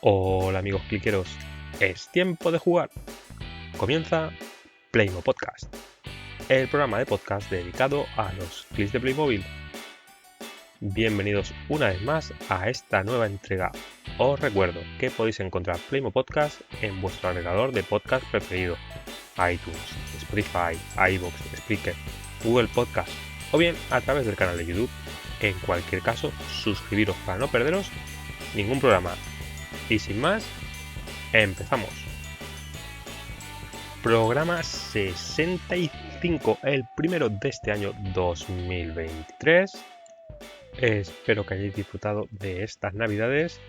Hola amigos cliqueros, es tiempo de jugar. Comienza Playmo Podcast, el programa de podcast dedicado a los clics de Playmobil. Bienvenidos una vez más a esta nueva entrega. Os recuerdo que podéis encontrar Playmo Podcast en vuestro agregador de podcast preferido: iTunes, Spotify, iVoox, Spreaker, Google Podcast o bien a través del canal de YouTube. En cualquier caso, suscribiros para no perderos ningún programa. Y sin más, empezamos. Programa 65, el primero de este año 2023. Espero que hayáis disfrutado de estas navidades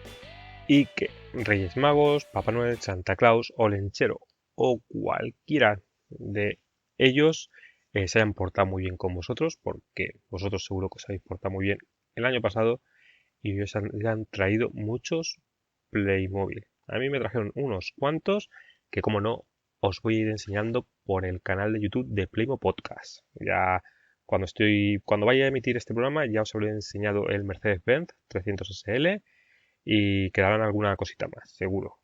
y que Reyes Magos, Papá Noel, Santa Claus o Lenchero o cualquiera de ellos se hayan portado muy bien con vosotros, porque vosotros seguro que os habéis portado muy bien el año pasado y os han traído muchos Playmobil. A mí me trajeron unos cuantos que, como no, os voy a ir enseñando por el canal de YouTube de Playmo Podcast. Ya cuando vaya a emitir este programa ya os habré enseñado el Mercedes-Benz 300 SL y quedarán alguna cosita más, seguro.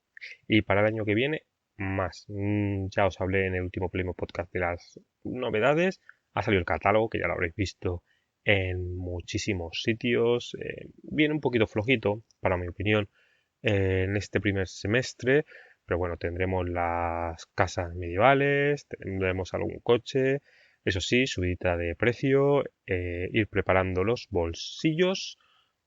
Y para el año que viene, más. Ya os hablé en el último Playmo Podcast de las novedades. Ha salido el catálogo, que ya lo habréis visto en muchísimos sitios. Viene un poquito flojito, para mi opinión, en este primer semestre, pero bueno, tendremos las casas medievales, tendremos algún coche, eso sí, subidita de precio, ir preparando los bolsillos,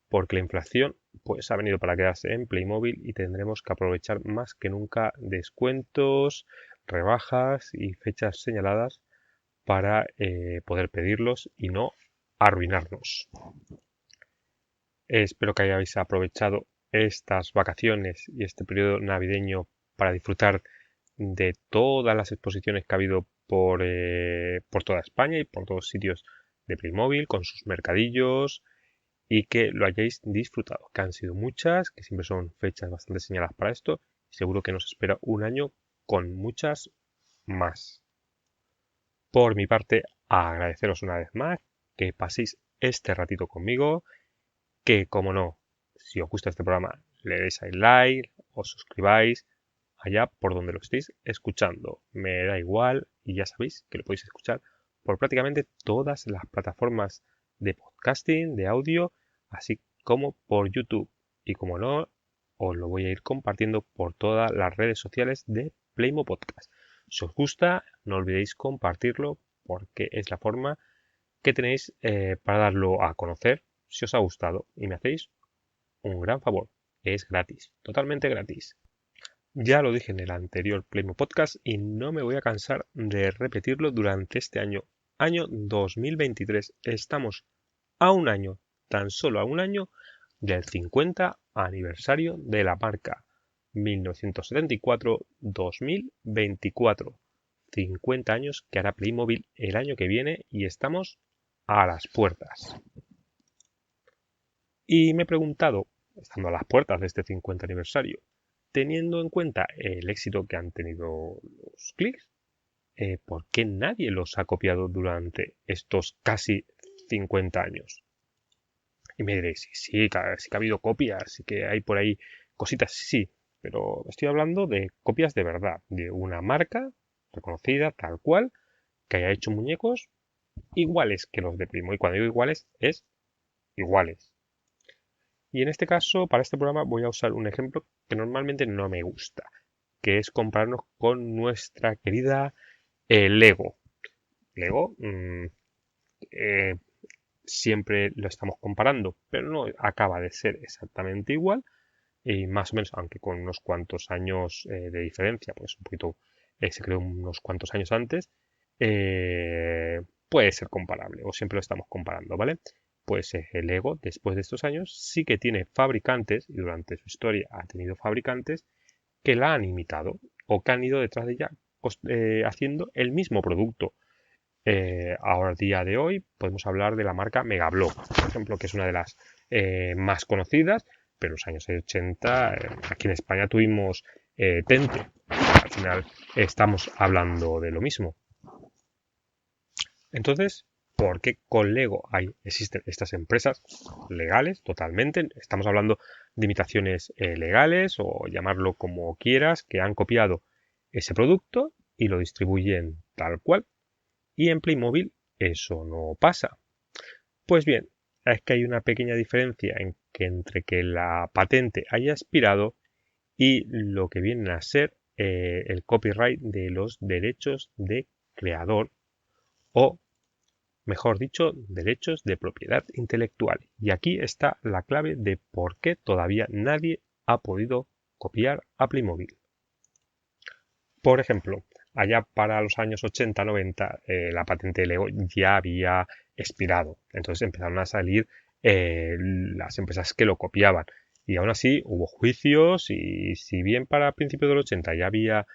porque la inflación pues ha venido para quedarse en Playmobil y tendremos que aprovechar más que nunca descuentos, rebajas y fechas señaladas para poder pedirlos y no arruinarnos. Espero que hayáis aprovechado estas vacaciones y este periodo navideño para disfrutar de todas las exposiciones que ha habido por toda España y por todos sitios de Playmobil, con sus mercadillos, y que lo hayáis disfrutado, que han sido muchas, que siempre son fechas bastante señaladas para esto, y seguro que nos espera un año con muchas más. Por mi parte, agradeceros una vez más que paséis este ratito conmigo, que como no, si os gusta este programa, le deis al like, os suscribáis allá por donde lo estéis escuchando. Me da igual y ya sabéis que lo podéis escuchar por prácticamente todas las plataformas de podcasting, de audio, así como por YouTube. Y como no, os lo voy a ir compartiendo por todas las redes sociales de Playmo Podcast. Si os gusta, no olvidéis compartirlo, porque es la forma que tenéis para darlo a conocer si os ha gustado, y me hacéis un gran favor. Es gratis, totalmente gratis. Ya lo dije en el anterior Playmo Podcast y no me voy a cansar de repetirlo durante este año 2023. Estamos a un año, tan solo a un año, del 50 aniversario de la marca, 1974-2024. 50 años que hará Playmobil el año que viene y estamos a las puertas. Y me he preguntado, estando a las puertas de este 50 aniversario, teniendo en cuenta el éxito que han tenido los clics, ¿por qué nadie los ha copiado durante estos casi 50 años? Y me diréis, sí, sí que ha habido copias, sí que hay por ahí cositas, sí, pero estoy hablando de copias de verdad, de una marca reconocida tal cual, que haya hecho muñecos iguales que los de Primo. Y cuando digo iguales, es iguales. Y en este caso, para este programa, voy a usar un ejemplo que normalmente no me gusta, que es compararnos con nuestra querida Lego. Lego, eh, siempre lo estamos comparando, pero no acaba de ser exactamente igual, y más o menos, aunque con unos cuantos años de diferencia, pues un poquito se creó unos cuantos años antes, puede ser comparable, o siempre lo estamos comparando, ¿vale? Pues el Lego, después de estos años, sí que tiene fabricantes, y durante su historia ha tenido fabricantes que la han imitado o que han ido detrás de ella haciendo el mismo producto. Ahora, día de hoy, podemos hablar de la marca Megablock, por ejemplo, que es una de las más conocidas, pero en los años 80 aquí en España tuvimos Tente. Al final estamos hablando de lo mismo. Entonces, porque con Lego existen estas empresas legales totalmente. Estamos hablando de imitaciones legales o llamarlo como quieras, que han copiado ese producto y lo distribuyen tal cual. Y en Playmobil eso no pasa. Pues bien, es que hay una pequeña diferencia entre que la patente haya expirado y lo que viene a ser el copyright de los derechos de creador o, mejor dicho, derechos de propiedad intelectual. Y aquí está la clave de por qué todavía nadie ha podido copiar a Playmobil. Por ejemplo, allá para los años 80-90 la patente de Lego ya había expirado. Entonces empezaron a salir las empresas que lo copiaban. Y aún así hubo juicios y si bien para principios del 80 ya había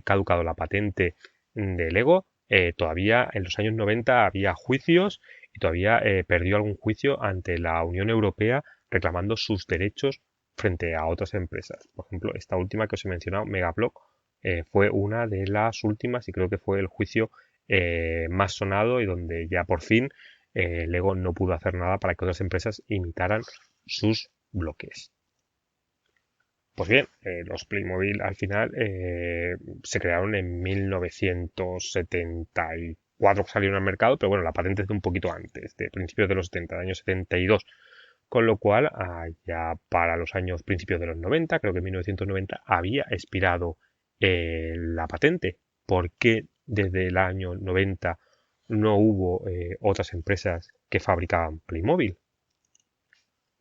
caducado la patente de Lego, todavía en los años 90 había juicios y todavía perdió algún juicio ante la Unión Europea reclamando sus derechos frente a otras empresas. Por ejemplo, esta última que os he mencionado, Megablock, fue una de las últimas y creo que fue el juicio más sonado y donde ya por fin Lego no pudo hacer nada para que otras empresas imitaran sus bloques. Pues bien, los Playmobil al final se crearon en 1974 que salieron al mercado, pero bueno, la patente es de un poquito antes, de principios de los 70, de años 72. Con lo cual, ya para los años principios de los 90, creo que en 1990, había expirado la patente. ¿Por qué desde el año 90 no hubo otras empresas que fabricaban Playmobil?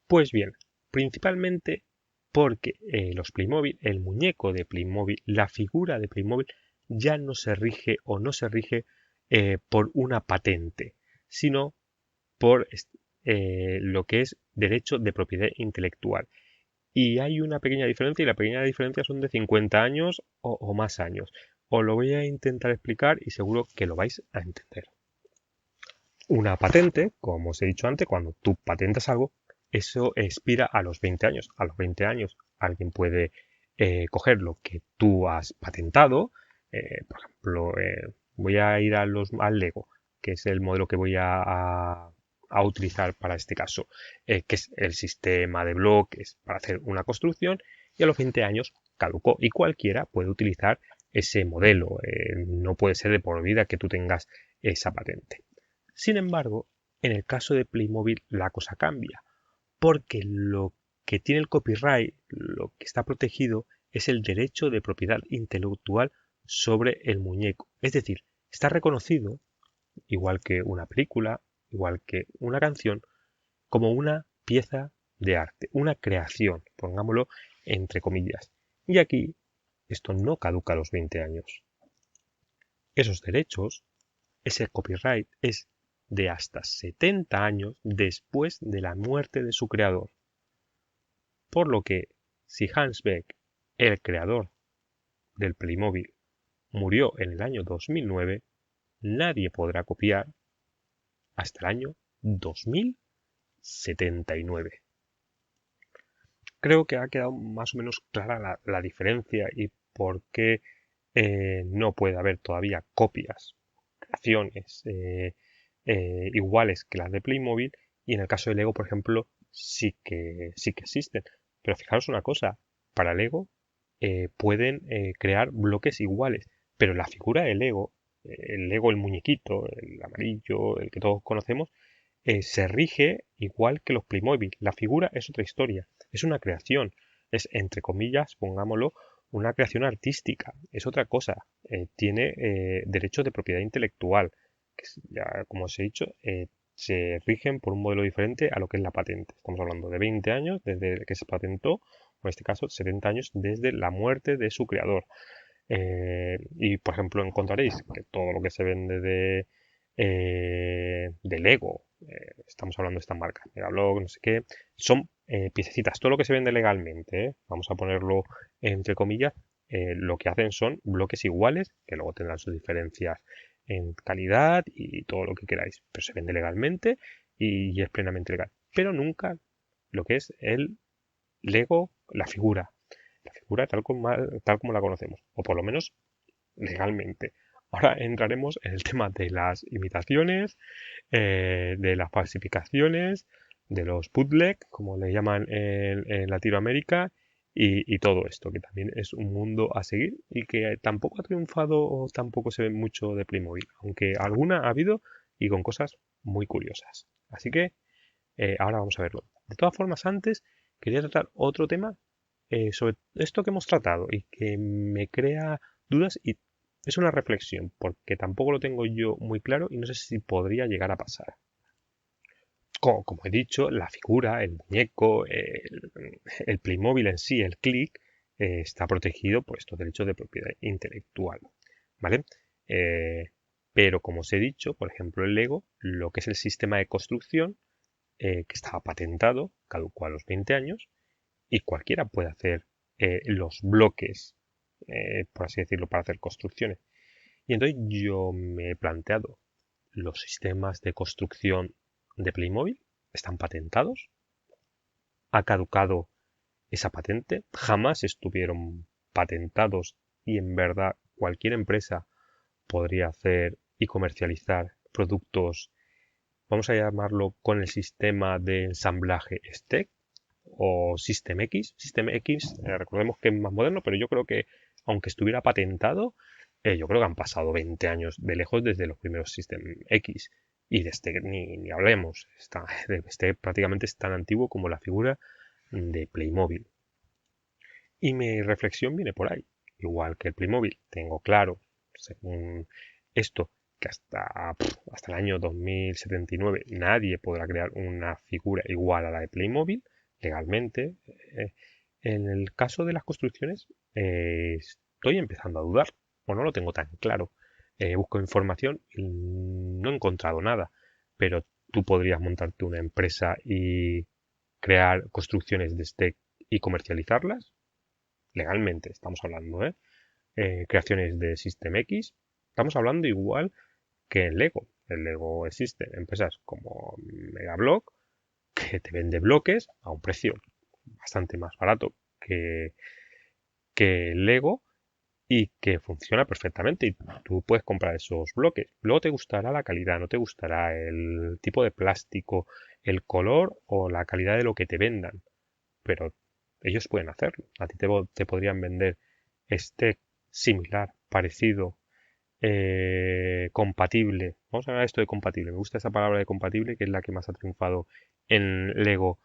Pues bien, principalmente porque los Playmobil, el muñeco de Playmobil, la figura de Playmobil, ya no se rige o no se rige por una patente, sino por lo que es derecho de propiedad intelectual. Y hay una pequeña diferencia y la pequeña diferencia son de 50 años o más años. Os lo voy a intentar explicar y seguro que lo vais a entender. Una patente, como os he dicho antes, cuando tú patentas algo, eso expira a los 20 años. A los 20 años alguien puede coger lo que tú has patentado. Por ejemplo, voy a ir al Lego, que es el modelo que voy a utilizar para este caso, que es el sistema de bloques para hacer una construcción, y a los 20 años caducó y cualquiera puede utilizar ese modelo. No puede ser de por vida que tú tengas esa patente. Sin embargo, en el caso de Playmobil la cosa cambia, porque lo que tiene el copyright, lo que está protegido, es el derecho de propiedad intelectual sobre el muñeco. Es decir, está reconocido, igual que una película, igual que una canción, como una pieza de arte, una creación, pongámoslo entre comillas. Y aquí esto no caduca a los 20 años. Esos derechos, ese copyright es de hasta 70 años después de la muerte de su creador. Por lo que, si Hans Beck, el creador del Playmobil, murió en el año 2009, nadie podrá copiar hasta el año 2079. Creo que ha quedado más o menos clara la diferencia y por qué no puede haber todavía copias, creaciones iguales que las de Playmobil, y en el caso de Lego, por ejemplo, sí que existen. Pero fijaros una cosa, para Lego pueden crear bloques iguales, pero la figura de Lego, el Lego, el muñequito, el amarillo, el que todos conocemos, se rige igual que los Playmobil. La figura es otra historia, es una creación, es entre comillas, pongámoslo, una creación artística, es otra cosa, tiene derecho de propiedad intelectual, que ya como os he dicho, se rigen por un modelo diferente a lo que es la patente. Estamos hablando de 20 años desde que se patentó, o en este caso 70 años desde la muerte de su creador. Y por ejemplo encontraréis que todo lo que se vende de Lego, estamos hablando de estas marcas, Megablog, no sé qué, son piececitas, todo lo que se vende legalmente, vamos a ponerlo entre comillas, lo que hacen son bloques iguales, que luego tendrán sus diferencias en calidad y todo lo que queráis, pero se vende legalmente y es plenamente legal, pero nunca lo que es el Lego, la figura tal como la conocemos, o por lo menos legalmente. Ahora entraremos en el tema de las imitaciones, de las falsificaciones, de los bootleg, como le llaman en Latinoamérica, y todo esto, que también es un mundo a seguir y que tampoco ha triunfado o tampoco se ve mucho de Playmobil, aunque alguna ha habido y con cosas muy curiosas. Así que ahora vamos a verlo. De todas formas, antes quería tratar otro tema sobre esto que hemos tratado y que me crea dudas y es una reflexión, porque tampoco lo tengo yo muy claro y no sé si podría llegar a pasar. Como he dicho, la figura, el muñeco, el Playmobil en sí, el click, está protegido por estos derechos de propiedad intelectual, ¿vale? Eh, pero como os he dicho, por ejemplo, el Lego, lo que es el sistema de construcción, que estaba patentado, caducó a los 20 años, y cualquiera puede hacer los bloques, por así decirlo, para hacer construcciones. Y entonces yo me he planteado, ¿los sistemas de construcción de Playmobil están patentados? ¿Ha caducado esa patente? ¿Jamás estuvieron patentados y en verdad cualquier empresa podría hacer y comercializar productos, vamos a llamarlo, con el sistema de ensamblaje STEC o System X? System X, recordemos que es más moderno, pero yo creo que aunque estuviera patentado, yo creo que han pasado 20 años de lejos desde los primeros System X. Y de este ni hablemos, este prácticamente es tan antiguo como la figura de Playmobil. Y mi reflexión viene por ahí. Igual que el Playmobil, tengo claro, según esto, que hasta el año 2079 nadie podrá crear una figura igual a la de Playmobil legalmente. En el caso de las construcciones, estoy empezando a dudar, o no lo tengo tan claro. Busco información y no he encontrado nada, pero tú podrías montarte una empresa y crear construcciones de este y comercializarlas legalmente, estamos hablando, ¿eh? Creaciones de System X, estamos hablando igual que en Lego. En Lego existen empresas como Megablock que te vende bloques a un precio bastante más barato que Lego y que funciona perfectamente y tú puedes comprar esos bloques. Luego te gustará la calidad, no te gustará el tipo de plástico, el color o la calidad de lo que te vendan, pero ellos pueden hacerlo. A ti te podrían vender este similar, parecido, compatible. Vamos a hablar de esto de compatible. Me gusta esa palabra de compatible, que es la que más ha triunfado en Lego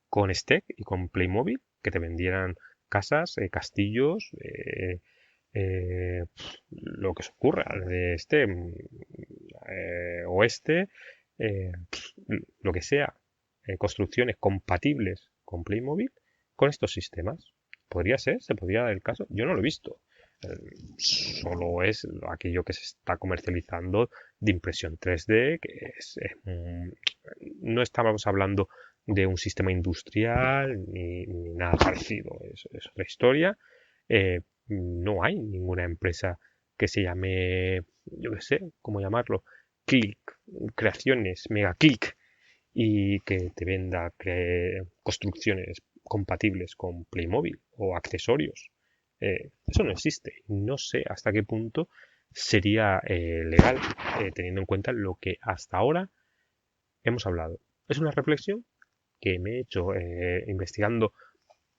con Steck y con Playmobil, que te vendieran casas, castillos, lo que se ocurra, de oeste, lo que sea, construcciones compatibles con Playmobil con estos sistemas. ¿Podría ser? ¿Se podría dar el caso? Yo no lo he visto. Eh, Solo es aquello que se está comercializando de impresión 3D, que no estábamos hablando de un sistema industrial ni nada parecido. Es otra historia. No hay ninguna empresa que se llame, yo qué sé, ¿cómo llamarlo? Click, Creaciones, Mega Click, y que te venda construcciones compatibles con Playmobil o accesorios. Eso no existe. No sé hasta qué punto sería legal, teniendo en cuenta lo que hasta ahora hemos hablado. Es una reflexión que me he hecho investigando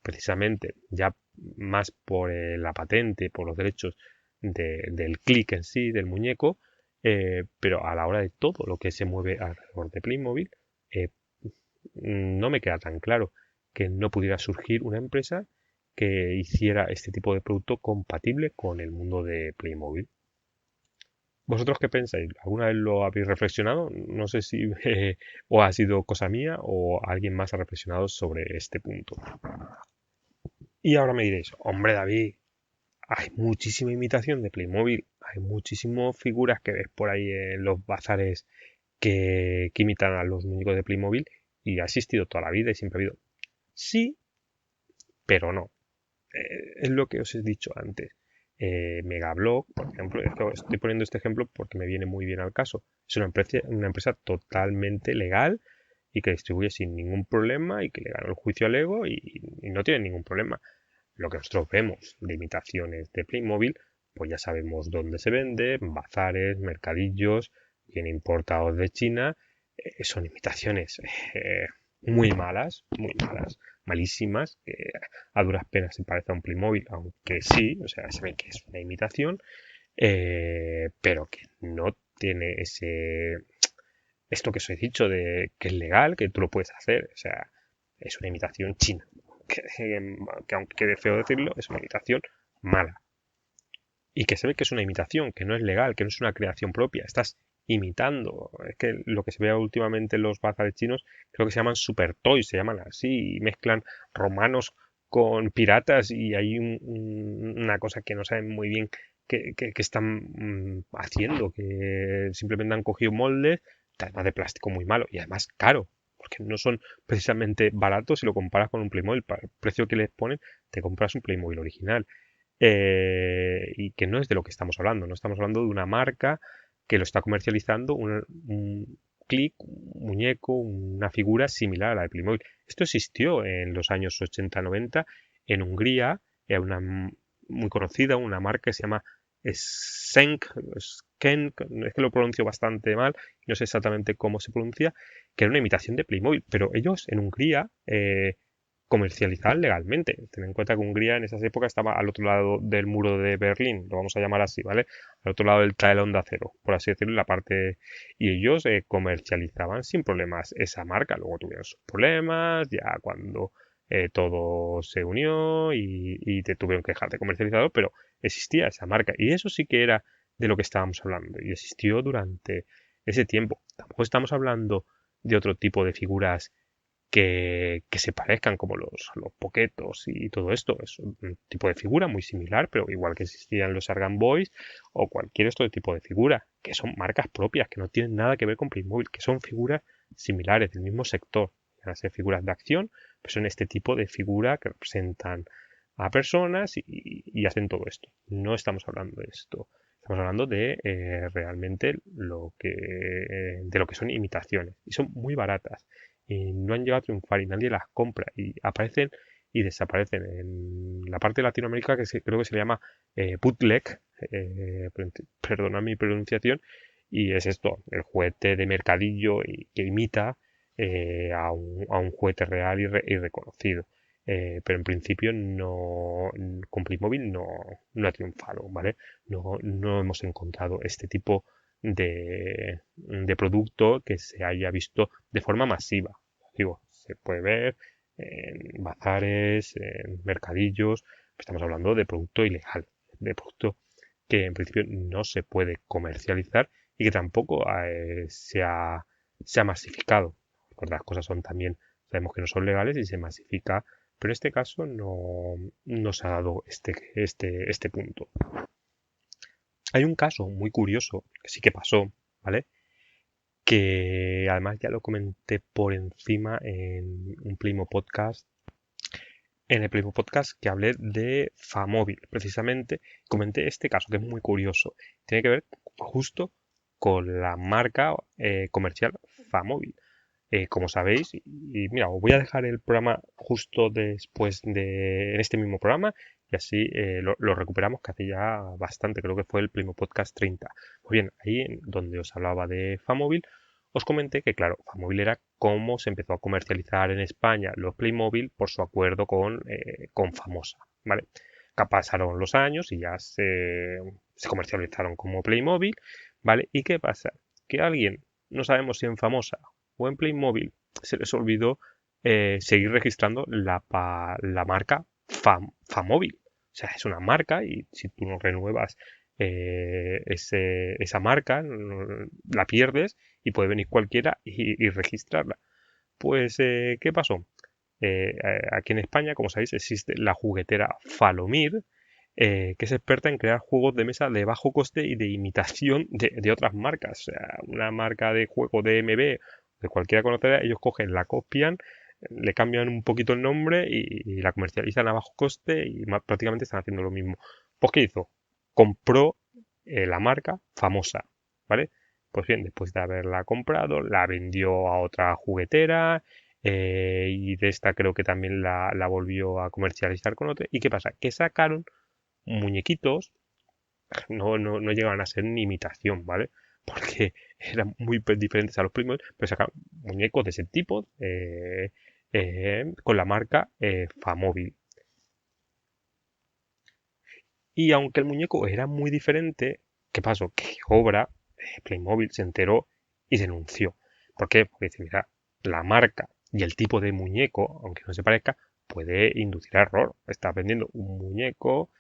precisamente ya más por la patente, por los derechos del click en sí, del muñeco, pero a la hora de todo lo que se mueve alrededor de Playmobil, eh, no me queda tan claro que no pudiera surgir una empresa que hiciera este tipo de producto compatible con el mundo de Playmobil. ¿Vosotros qué pensáis? ¿Alguna vez lo habéis reflexionado? No sé si o ha sido cosa mía o alguien más ha reflexionado sobre este punto. Y ahora me diréis, hombre David, hay muchísima imitación de Playmobil, hay muchísimas figuras que ves por ahí en los bazares que imitan a los muñecos de Playmobil y ha existido toda la vida y siempre ha habido. Sí, pero no. Es lo que os he dicho antes. Megablock, por ejemplo, estoy poniendo este ejemplo porque me viene muy bien al caso. Es una empresa totalmente legal y que distribuye sin ningún problema y que le ganó el juicio al Lego y no tiene ningún problema. Lo que nosotros vemos de imitaciones de Playmobil pues ya sabemos dónde se vende, bazares, mercadillos, bien importados de China. Son imitaciones muy malas, malísimas, que a duras penas se parece a un Playmobil, aunque sí, o sea, se ve que es una imitación, pero que no tiene esto que os he dicho de que es legal, que tú lo puedes hacer, o sea, es una imitación china, que aunque quede feo decirlo, es una imitación mala. Y que se ve que es una imitación, que no es legal, que no es una creación propia, estás imitando. Es que lo que se ve últimamente en los bazares chinos, creo que se llaman super toys, se llaman así, y mezclan romanos con piratas y hay una cosa que no saben muy bien que están haciendo, que simplemente han cogido moldes, además de plástico muy malo y además caro, porque no son precisamente baratos si lo comparas con un Playmobil. Para el precio que les ponen, te compras un Playmobil original. Y que no es de lo que estamos hablando. No estamos hablando de una marca que lo está comercializando un clic, un muñeco, una figura similar a la de Playmobil. Esto existió en los años 80-90 en Hungría, era una muy conocida, una marca que se llama Skenk, es que lo pronuncio bastante mal, no sé exactamente cómo se pronuncia, que era una imitación de Playmobil, pero ellos en Hungría comercializaban legalmente. Ten en cuenta que Hungría en esas épocas estaba al otro lado del muro de Berlín, lo vamos a llamar así, ¿vale? Al otro lado del telón de acero, por así decirlo, la parte... Y ellos comercializaban sin problemas esa marca. Luego tuvieron sus problemas, ya cuando todo se unió y te tuvieron que dejar de comercializarlo, pero existía esa marca. Y eso sí que era de lo que estábamos hablando. Y existió durante ese tiempo. Tampoco estamos hablando de otro tipo de figuras que se parezcan como los Poketos y todo esto. Es un tipo de figura muy similar, pero igual que existían los Argan Boys o cualquier otro tipo de figura, que son marcas propias, que no tienen nada que ver con Playmobil, que son figuras similares del mismo sector. Van a ser figuras de acción, pero son este tipo de figura que representan a personas y hacen todo esto. No estamos hablando de esto. Estamos hablando de realmente de lo que son imitaciones. Y son muy baratas y no han llegado a triunfar y nadie las compra y aparecen y desaparecen. En la parte de Latinoamérica creo que se le llama bootleg, perdona mi pronunciación, y es esto, el juguete de mercadillo que imita a un juguete real y reconocido. Pero en principio con Playmobil no ha triunfado, ¿vale? No hemos encontrado este tipo de producto que se haya visto de forma masiva. Digo, se puede ver en bazares, en mercadillos, estamos hablando de producto ilegal, de producto que en principio no se puede comercializar y que tampoco se ha masificado. Porque las cosas son también, sabemos que no son legales y se masifica, pero en este caso no se ha dado este punto. Hay un caso muy curioso que sí que pasó, ¿vale? Que además ya lo comenté por encima en un Playmo Podcast, en el Playmo Podcast que hablé de Famóvil, precisamente, comenté este caso que es muy curioso. Tiene que ver justo con la marca comercial Famóvil. Como sabéis, y mira, os voy a dejar el programa justo después en este mismo programa y así lo recuperamos, que hace ya bastante, creo que fue el Playmo Podcast 30. Pues bien, ahí donde os hablaba de Famóvil, os comenté que, claro, Famóvil era cómo se empezó a comercializar en España los Playmobil por su acuerdo con Famosa, ¿vale? Que pasaron los años y ya se comercializaron como Playmobil, ¿vale? ¿Y qué pasa? Que alguien, no sabemos si en Famosa o en Playmobil, se les olvidó seguir registrando la marca Famóvil. O sea, es una marca y si tú no renuevas esa marca, la pierdes y puede venir cualquiera y registrarla. Pues, ¿qué pasó? Aquí en España, como sabéis, existe la juguetera Falomir, que es experta en crear juegos de mesa de bajo coste y de imitación de otras marcas. O sea, una marca de juego de MB, de cualquiera conocida, ellos cogen, la copian, le cambian un poquito el nombre y la comercializan a bajo coste y prácticamente están haciendo lo mismo. Pues, ¿qué hizo? Compró la marca Famosa, ¿vale? Pues bien, después de haberla comprado, la vendió a otra juguetera y de esta creo que también la volvió a comercializar con otra. ¿Y qué pasa? Que sacaron muñequitos no llegaban a ser ni imitación, ¿vale? Porque eran muy diferentes a los Playmobil, pero sacaban muñecos de ese tipo con la marca Famóvil. Y aunque el muñeco era muy diferente, ¿qué pasó? Que Obra, Playmobil, se enteró y denunció. ¿Por qué? Porque dice, mira, la marca y el tipo de muñeco, aunque no se parezca, puede inducir a error. Está vendiendo un muñeco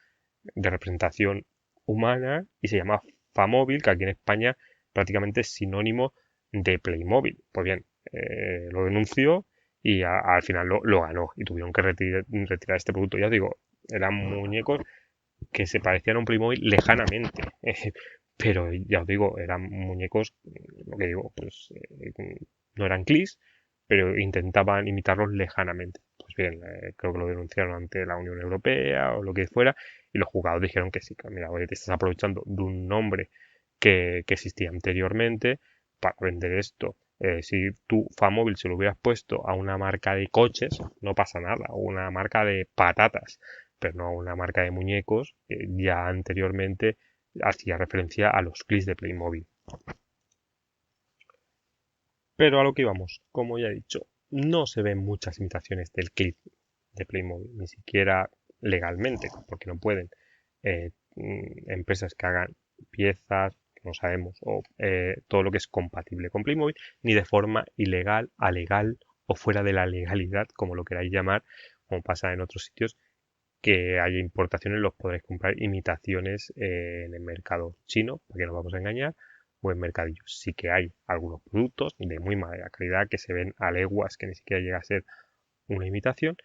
de representación humana y se llama Famóvil, que aquí en España prácticamente es sinónimo de Playmobil. Pues bien, lo denunció y al final lo ganó y tuvieron que retirar este producto. Ya os digo, eran muñecos que se parecían a un Playmobil lejanamente. Pero ya os digo, eran muñecos, lo que digo, pues no eran Clis, pero intentaban imitarlos lejanamente. Pues bien, creo que lo denunciaron ante la Unión Europea o lo que fuera, y los jugadores dijeron que sí, que mira, oye, te estás aprovechando de un nombre que existía anteriormente para vender esto. Si tú Famóvil se lo hubieras puesto a una marca de coches, no pasa nada, o una marca de patatas, pero no a una marca de muñecos que ya anteriormente hacía referencia a los clics de Playmobil. Pero a lo que íbamos, como ya he dicho, no se ven muchas imitaciones del clip de Playmobil, ni siquiera legalmente, porque no pueden. Empresas que hagan piezas, que no sabemos, o todo lo que es compatible con Playmobil, ni de forma ilegal, alegal o fuera de la legalidad, como lo queráis llamar, como pasa en otros sitios, que haya importaciones, los podréis comprar imitaciones en el mercado chino, para que no vamos a engañar, o en mercadillos. Sí que hay algunos productos de muy mala calidad que se ven a leguas, que ni siquiera llega a ser una imitación,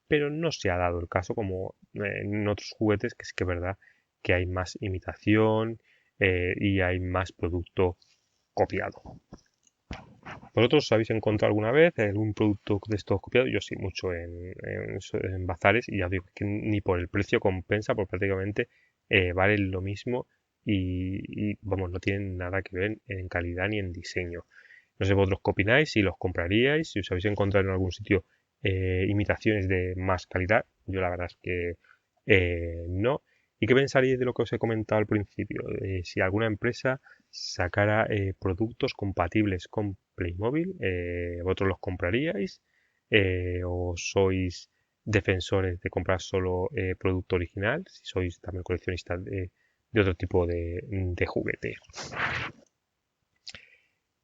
pero no se ha dado el caso como en otros juguetes, que sí que es verdad que hay más imitación y hay más producto copiado. ¿Vosotros os habéis encontrado alguna vez algún producto de estos copiados? Yo sí, mucho en bazares, y ya digo que ni por el precio compensa, porque prácticamente valen lo mismo y vamos, no tienen nada que ver en calidad ni en diseño. No sé vosotros qué opináis, si los compraríais, si os habéis encontrado en algún sitio imitaciones de más calidad. Yo la verdad es que no. ¿Y qué pensaríais de lo que os he comentado al principio? Si alguna empresa sacara productos compatibles con Playmobil, ¿vosotros los compraríais? ¿O sois defensores de comprar solo producto original? Si sois también coleccionistas de otro tipo de juguete.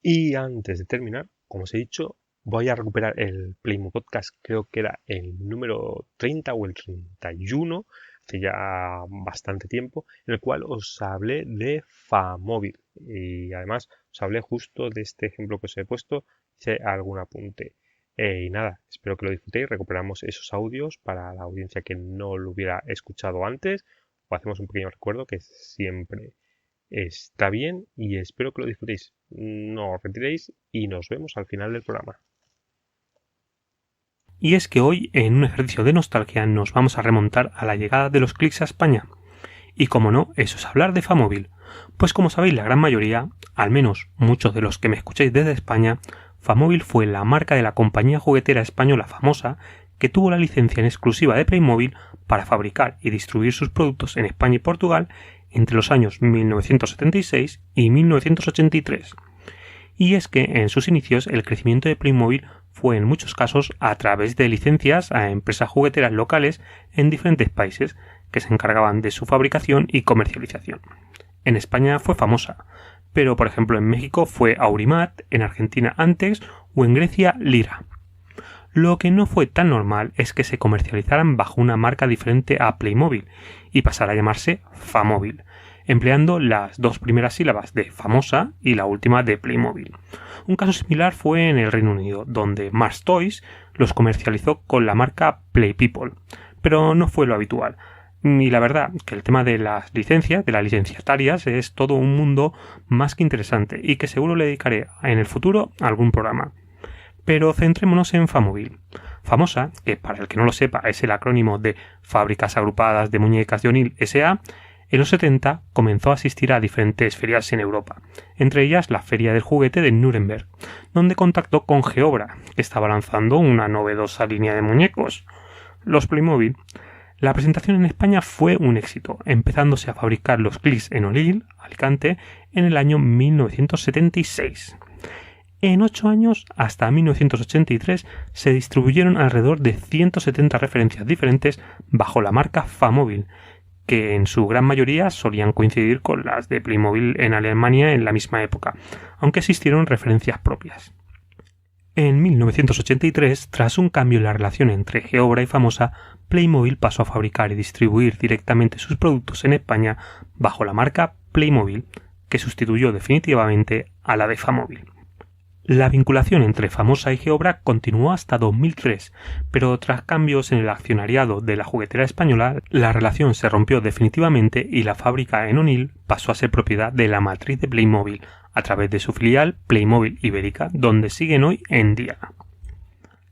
Y antes de terminar, como os he dicho, voy a recuperar el Playmo Podcast, creo que era el número 30 o el 31, hace ya bastante tiempo, en el cual os hablé de Famóvil. Y además os hablé justo de este ejemplo que os he puesto, hice algún apunte. Y nada, espero que lo disfrutéis, recuperamos esos audios para la audiencia que no lo hubiera escuchado antes, o hacemos un pequeño recuerdo que siempre está bien y espero que lo disfrutéis. No os retiréis y nos vemos al final del programa. Y es que hoy, en un ejercicio de nostalgia, nos vamos a remontar a la llegada de los clics a España. Y como no, eso es hablar de Famóvil. Pues como sabéis la gran mayoría, al menos muchos de los que me escucháis desde España, Famóvil fue la marca de la compañía juguetera española famosa que tuvo la licencia en exclusiva de Playmobil para fabricar y distribuir sus productos en España y Portugal entre los años 1976 y 1983. Y es que en sus inicios el crecimiento de Playmobil fue en muchos casos a través de licencias a empresas jugueteras locales en diferentes países que se encargaban de su fabricación y comercialización. En España fue famosa, pero por ejemplo en México fue Aurimat, en Argentina Antex o en Grecia Lira. Lo que no fue tan normal es que se comercializaran bajo una marca diferente a Playmobil y pasara a llamarse Famóvil, empleando las dos primeras sílabas de famosa y la última de Playmobil. Un caso similar fue en el Reino Unido, donde Mars Toys los comercializó con la marca Play People, pero no fue lo habitual. Y la verdad que el tema de las licencias, de las licenciatarias, es todo un mundo más que interesante y que seguro le dedicaré en el futuro a algún programa. Pero centrémonos en Famóvil. Famosa, que para el que no lo sepa es el acrónimo de Fábricas Agrupadas de Muñecas de O'Neill S.A., en los 70 comenzó a asistir a diferentes ferias en Europa, entre ellas la Feria del Juguete de Nuremberg, donde contactó con Geobra, que estaba lanzando una novedosa línea de muñecos, los Playmobil. La presentación en España fue un éxito, empezándose a fabricar los clics en Onil, Alicante, en el año 1976. En 8 años, hasta 1983, se distribuyeron alrededor de 170 referencias diferentes bajo la marca Famóvil, que en su gran mayoría solían coincidir con las de Playmobil en Alemania en la misma época, aunque existieron referencias propias. En 1983, tras un cambio en la relación entre Geobra y Famosa, Playmobil pasó a fabricar y distribuir directamente sus productos en España bajo la marca Playmobil, que sustituyó definitivamente a la de Famóvil. La vinculación entre Famosa y Geobra continuó hasta 2003, pero tras cambios en el accionariado de la juguetera española, la relación se rompió definitivamente y la fábrica en Onil pasó a ser propiedad de la matriz de Playmobil, a través de su filial Playmobil Ibérica, donde siguen hoy en día.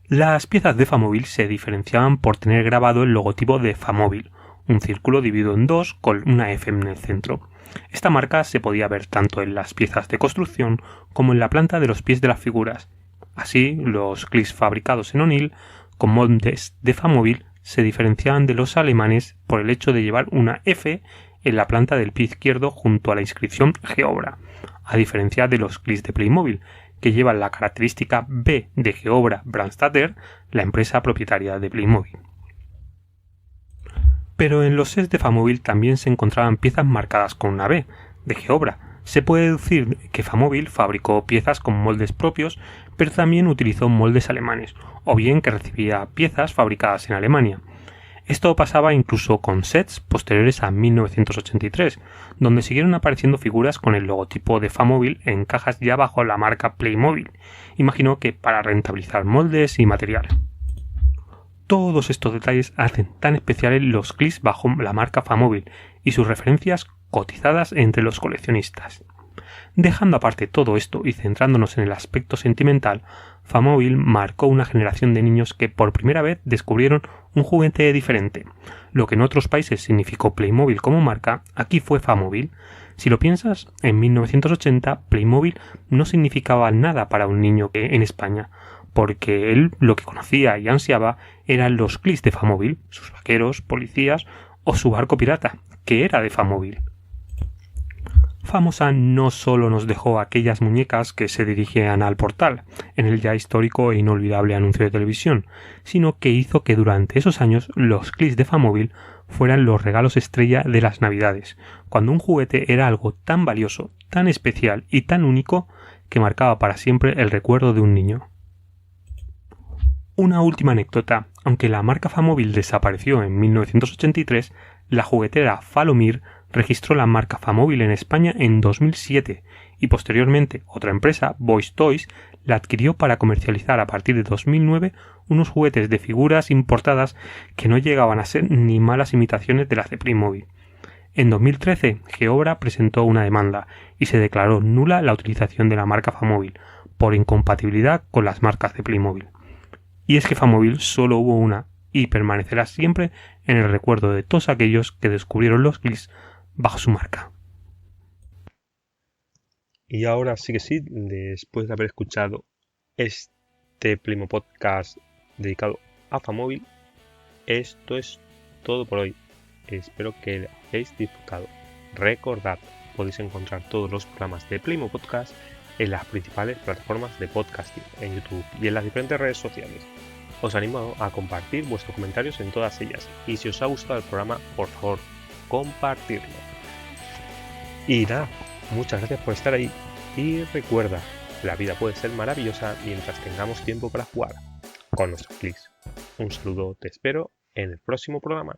Las piezas de Famóvil se diferenciaban por tener grabado el logotipo de Famóvil, un círculo dividido en dos con una F en el centro. Esta marca se podía ver tanto en las piezas de construcción como en la planta de los pies de las figuras. Así, los clics fabricados en Onil con moldes de Famóvil se diferenciaban de los alemanes por el hecho de llevar una F en la planta del pie izquierdo junto a la inscripción Geobra, a diferencia de los clics de Playmobil, que llevan la característica B de Geobra Brandstätter, la empresa propietaria de Playmobil. Pero en los sets de Famóvil también se encontraban piezas marcadas con una B, de Geobra. Se puede deducir que Famóvil fabricó piezas con moldes propios, pero también utilizó moldes alemanes, o bien que recibía piezas fabricadas en Alemania. Esto pasaba incluso con sets posteriores a 1983, donde siguieron apareciendo figuras con el logotipo de Famóvil en cajas ya bajo la marca Playmobil, imagino que para rentabilizar moldes y material. Todos estos detalles hacen tan especiales los clics bajo la marca Famóvil y sus referencias cotizadas entre los coleccionistas. Dejando aparte todo esto y centrándonos en el aspecto sentimental, Famóvil marcó una generación de niños que por primera vez descubrieron un juguete diferente. Lo que en otros países significó Playmobil como marca, aquí fue Famóvil. Si lo piensas, en 1980 Playmobil no significaba nada para un niño en España, porque él lo que conocía y ansiaba eran los clics de Famóvil, sus vaqueros, policías o su barco pirata, que era de Famóvil. Famosa no solo nos dejó aquellas muñecas que se dirigían al portal, en el ya histórico e inolvidable anuncio de televisión, sino que hizo que durante esos años los clics de Famóvil fueran los regalos estrella de las Navidades, cuando un juguete era algo tan valioso, tan especial y tan único que marcaba para siempre el recuerdo de un niño. Una última anécdota: aunque la marca Famóvil desapareció en 1983, la juguetera Falomir registró la marca Famóvil en España en 2007 y posteriormente otra empresa, Boys Toys, la adquirió para comercializar a partir de 2009 unos juguetes de figuras importadas que no llegaban a ser ni malas imitaciones de las de Playmobil. En 2013, Geobra presentó una demanda y se declaró nula la utilización de la marca Famóvil por incompatibilidad con las marcas de Playmobil. Y es que Famóvil solo hubo una y permanecerá siempre en el recuerdo de todos aquellos que descubrieron los clics bajo su marca. Y ahora sí que sí, después de haber escuchado este Playmo Podcast dedicado a Famóvil, esto es todo por hoy. Espero que lo hayáis disfrutado. Recordad, podéis encontrar todos los programas de Playmo Podcast en las principales plataformas de podcasting, en YouTube y en las diferentes redes sociales. Os animo a compartir vuestros comentarios en todas ellas, y si os ha gustado el programa, por favor, compartirlo. Y nada, muchas gracias por estar ahí, y recuerda, la vida puede ser maravillosa mientras tengamos tiempo para jugar con nuestros clics. Un saludo, te espero en el próximo programa.